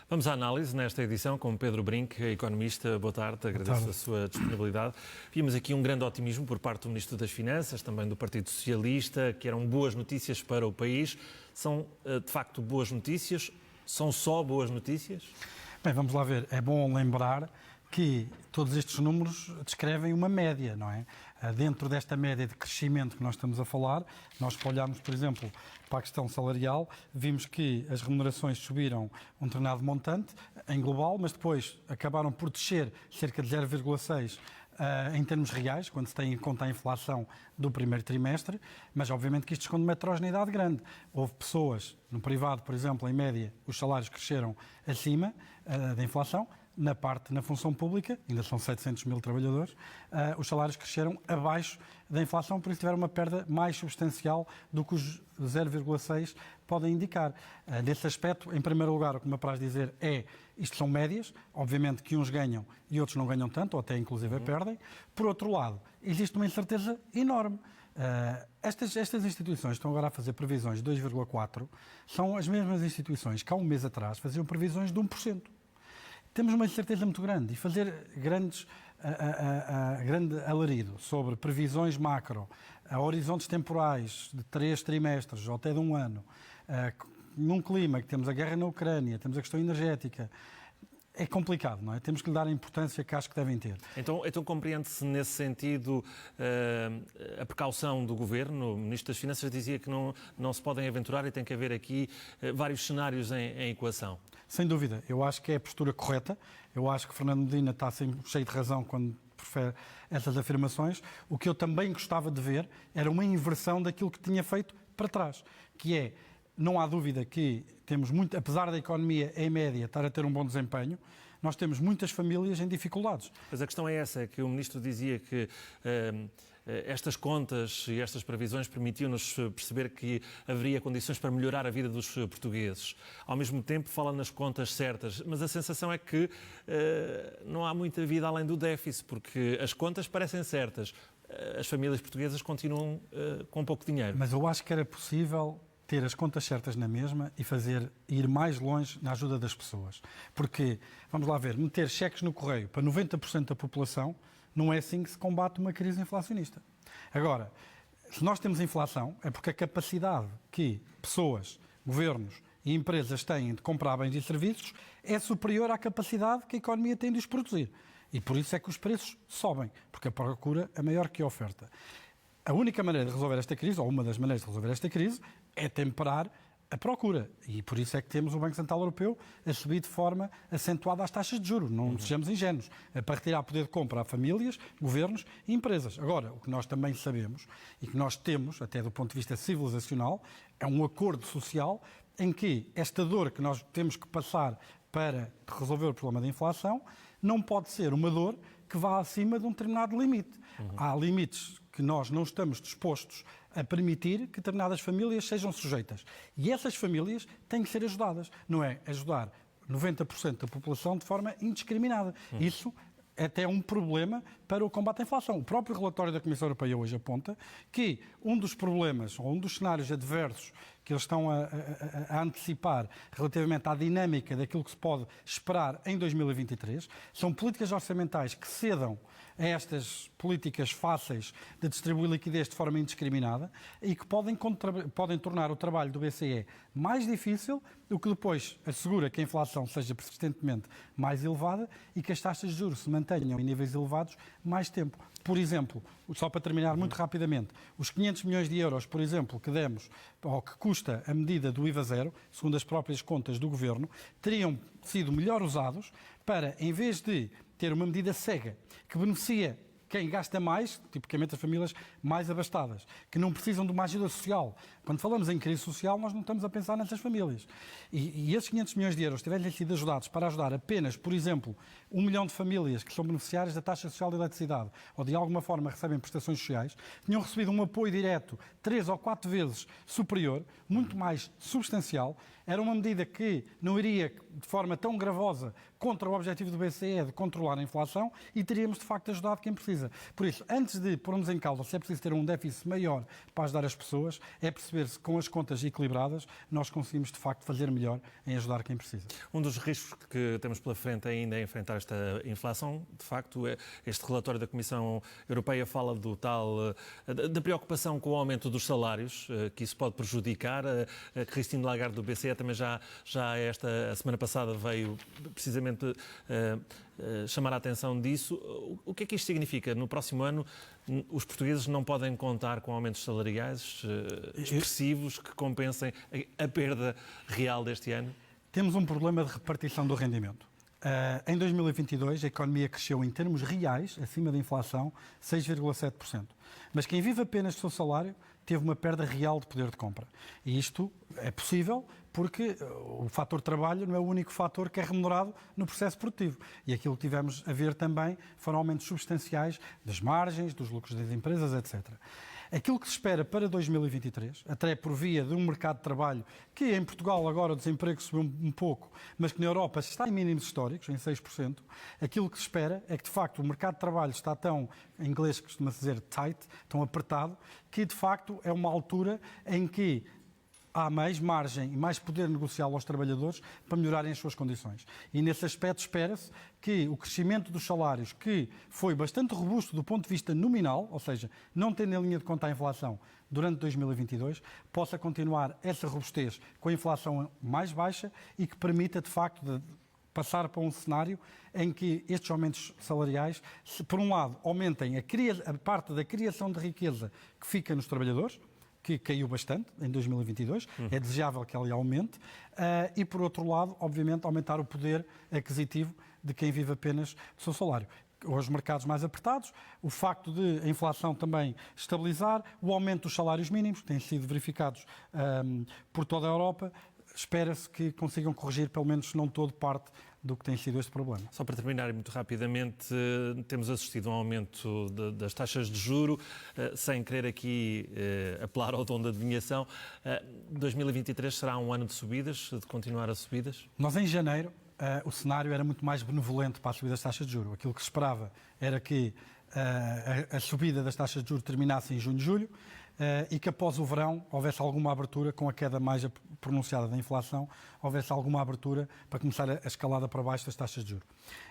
Vamos à análise nesta edição com Pedro Brink, economista. Boa tarde, agradeço a sua disponibilidade. Vimos aqui um grande otimismo por parte do Ministro das Finanças, também do Partido Socialista, que eram boas notícias para o país. São, de facto, boas notícias? São só boas notícias? Bem, vamos lá ver. É bom lembrar que todos estes números descrevem uma média, não é? Dentro desta média de crescimento que nós estamos a falar, nós olharmos, por exemplo, para a questão salarial, vimos que as remunerações subiram um determinado montante em global, mas depois acabaram por descer cerca de 0,6% em termos reais, quando se tem em conta a inflação do primeiro trimestre, mas obviamente que isto esconde uma heterogeneidade grande. Houve pessoas, no privado, por exemplo, em média, os salários cresceram acima da inflação. Na função pública, ainda são 700 mil trabalhadores, os salários cresceram abaixo da inflação, por isso tiveram uma perda mais substancial do que os 0,6 podem indicar. Nesse aspecto, em primeiro lugar, o que me apraz dizer isto são médias, obviamente que uns ganham e outros não ganham tanto, ou até inclusive perdem. Por outro lado, existe uma incerteza enorme. Estas instituições estão agora a fazer previsões de 2,4%, são as mesmas instituições que há um mês atrás faziam previsões de 1%. Temos uma incerteza muito grande e fazer grande alarido sobre previsões macro, a horizontes temporais de 3 trimestres ou até de um ano, num clima que temos a guerra na Ucrânia, temos a questão energética, é complicado, não é? Temos que lhe dar a importância que acho que devem ter. Então compreende-se nesse sentido a precaução do Governo. O Ministro das Finanças dizia que não se podem aventurar e tem que haver aqui vários cenários em equação. Sem dúvida. Eu acho que é a postura correta. Eu acho que Fernando Medina está sempre cheio de razão quando prefere essas afirmações. O que eu também gostava de ver era uma inversão daquilo que tinha feito para trás, que é... Não há dúvida que temos muito, apesar da economia, em média, estar a ter um bom desempenho, nós temos muitas famílias em dificuldades. Mas a questão é essa, é que o Ministro dizia que estas contas e estas previsões permitiam-nos perceber que haveria condições para melhorar a vida dos portugueses. Ao mesmo tempo, fala nas contas certas, mas a sensação é que não há muita vida além do déficit, porque as contas parecem certas. As famílias portuguesas continuam com pouco dinheiro. Mas eu acho que era possível ter as contas certas na mesma e ir mais longe na ajuda das pessoas. Porque, vamos lá ver, meter cheques no correio para 90% da população não é assim que se combate uma crise inflacionista. Agora, se nós temos inflação, é porque a capacidade que pessoas, governos e empresas têm de comprar bens e serviços é superior à capacidade que a economia tem de os produzir. E por isso é que os preços sobem, porque a procura é maior que a oferta. A única maneira de resolver esta crise, ou uma das maneiras de resolver esta crise, é temperar a procura. E por isso é que temos o Banco Central Europeu a subir de forma acentuada as taxas de juros. Não sejamos ingênuos. É para retirar poder de compra a famílias, governos e empresas. Agora, o que nós também sabemos e que nós temos, até do ponto de vista civilizacional, é um acordo social em que esta dor que nós temos que passar para resolver o problema da inflação não pode ser uma dor que vá acima de um determinado limite. Há limites que nós não estamos dispostos a permitir que determinadas famílias sejam sujeitas. E essas famílias têm que ser ajudadas. Não é ajudar 90% da população de forma indiscriminada. Isso é até um problema para o combate à inflação. O próprio relatório da Comissão Europeia hoje aponta que um dos problemas, ou um dos cenários adversos que eles estão a antecipar relativamente à dinâmica daquilo que se pode esperar em 2023, são políticas orçamentais que cedam a estas políticas fáceis de distribuir liquidez de forma indiscriminada e que podem tornar o trabalho do BCE mais difícil, o que depois assegura que a inflação seja persistentemente mais elevada e que as taxas de juros se mantenham em níveis elevados mais tempo. Por exemplo, só para terminar muito rapidamente, os 500 milhões de euros, por exemplo, que demos, ou que custa a medida do IVA zero, segundo as próprias contas do Governo, teriam sido melhor usados para, em vez de ter uma medida cega que beneficia quem gasta mais, tipicamente as famílias mais abastadas, que não precisam de uma ajuda social. Quando falamos em crise social, nós não estamos a pensar nessas famílias. E esses 500 milhões de euros tivessem sido ajudados para ajudar apenas, por exemplo, 1 milhão de famílias que são beneficiárias da taxa social de eletricidade ou de alguma forma recebem prestações sociais, tinham recebido um apoio direto 3 ou 4 vezes superior, muito mais substancial, Era uma medida que não iria de forma tão gravosa contra o objetivo do BCE de controlar a inflação e teríamos, de facto, ajudado quem precisa. Por isso, antes de pormos em causa se é preciso ter um déficit maior para ajudar as pessoas, é perceber se com as contas equilibradas nós conseguimos, de facto, fazer melhor em ajudar quem precisa. Um dos riscos que temos pela frente ainda é enfrentar esta inflação. De facto, este relatório da Comissão Europeia fala da preocupação com o aumento dos salários, que isso pode prejudicar. A Christine Lagarde do BCE também já a semana passada veio precisamente chamar a atenção disso. O que é que isto significa? No próximo ano, os portugueses não podem contar com aumentos salariais expressivos que compensem a perda real deste ano? Temos um problema de repartição do rendimento. Em 2022, a economia cresceu em termos reais, acima da inflação, 6,7%. Mas quem vive apenas do seu salário teve uma perda real de poder de compra. E isto é possível porque o fator trabalho não é o único fator que é remunerado no processo produtivo. E aquilo que tivemos a ver também foram aumentos substanciais das margens, dos lucros das empresas, etc. Aquilo que se espera para 2023, até por via de um mercado de trabalho que em Portugal agora o desemprego subiu um pouco, mas que na Europa está em mínimos históricos, em 6%, aquilo que se espera é que de facto o mercado de trabalho está tão, em inglês costuma-se dizer tight, tão apertado, que de facto é uma altura em que há mais margem e mais poder negocial aos trabalhadores para melhorarem as suas condições. E nesse aspecto espera-se que o crescimento dos salários, que foi bastante robusto do ponto de vista nominal, ou seja, não tendo em linha de conta a inflação durante 2022, possa continuar essa robustez com a inflação mais baixa e que permita, de facto, passar para um cenário em que estes aumentos salariais, por um lado, aumentem a parte da criação de riqueza que fica nos trabalhadores, que caiu bastante em 2022, é desejável que ela aumente, e por outro lado, obviamente, aumentar o poder aquisitivo de quem vive apenas do seu salário. Os mercados mais apertados, o facto de a inflação também estabilizar, o aumento dos salários mínimos, que têm sido verificados por toda a Europa, espera-se que consigam corrigir, pelo menos se não todo, parte do que tem sido este problema. Só para terminar muito rapidamente, temos assistido a um aumento das taxas de juro, sem querer aqui apelar ao dom da adivinhação. 2023 será um ano de subidas, de continuar as subidas? Nós, em janeiro, o cenário era muito mais benevolente para a subida das taxas de juros. Aquilo que se esperava era que a subida das taxas de juros terminasse em junho e julho, e que após o verão houvesse alguma abertura, com a queda mais pronunciada da inflação, houvesse alguma abertura para começar a escalada para baixo das taxas de juros.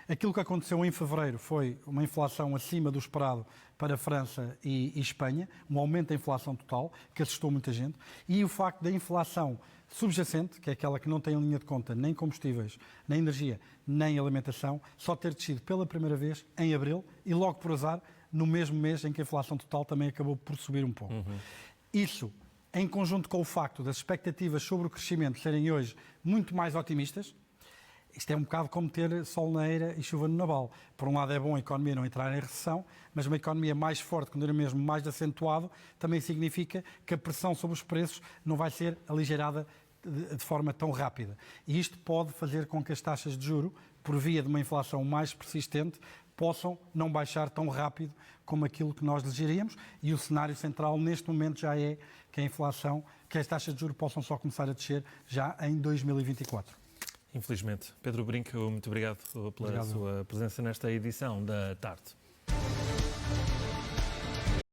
Aquilo que aconteceu em fevereiro foi uma inflação acima do esperado para a França e Espanha, um aumento da inflação total, que assustou muita gente, e o facto da inflação subjacente, que é aquela que não tem em linha de conta nem combustíveis, nem energia, nem alimentação, só ter descido pela primeira vez em abril e logo por azar, no mesmo mês em que a inflação total também acabou por subir um pouco. Isso, em conjunto com o facto das expectativas sobre o crescimento serem hoje muito mais otimistas, isto é um bocado como ter sol na eira e chuva no naval. Por um lado é bom a economia não entrar em recessão, mas uma economia mais forte, quando era mesmo mais acentuado, também significa que a pressão sobre os preços não vai ser aligerada de forma tão rápida. E isto pode fazer com que as taxas de juro, por via de uma inflação mais persistente, possam não baixar tão rápido como aquilo que nós desejaríamos, e o cenário central neste momento já é que a inflação, que as taxas de juros possam só começar a descer já em 2024. Infelizmente. Pedro Brinco, muito obrigado pela sua presença nesta edição da Tarde.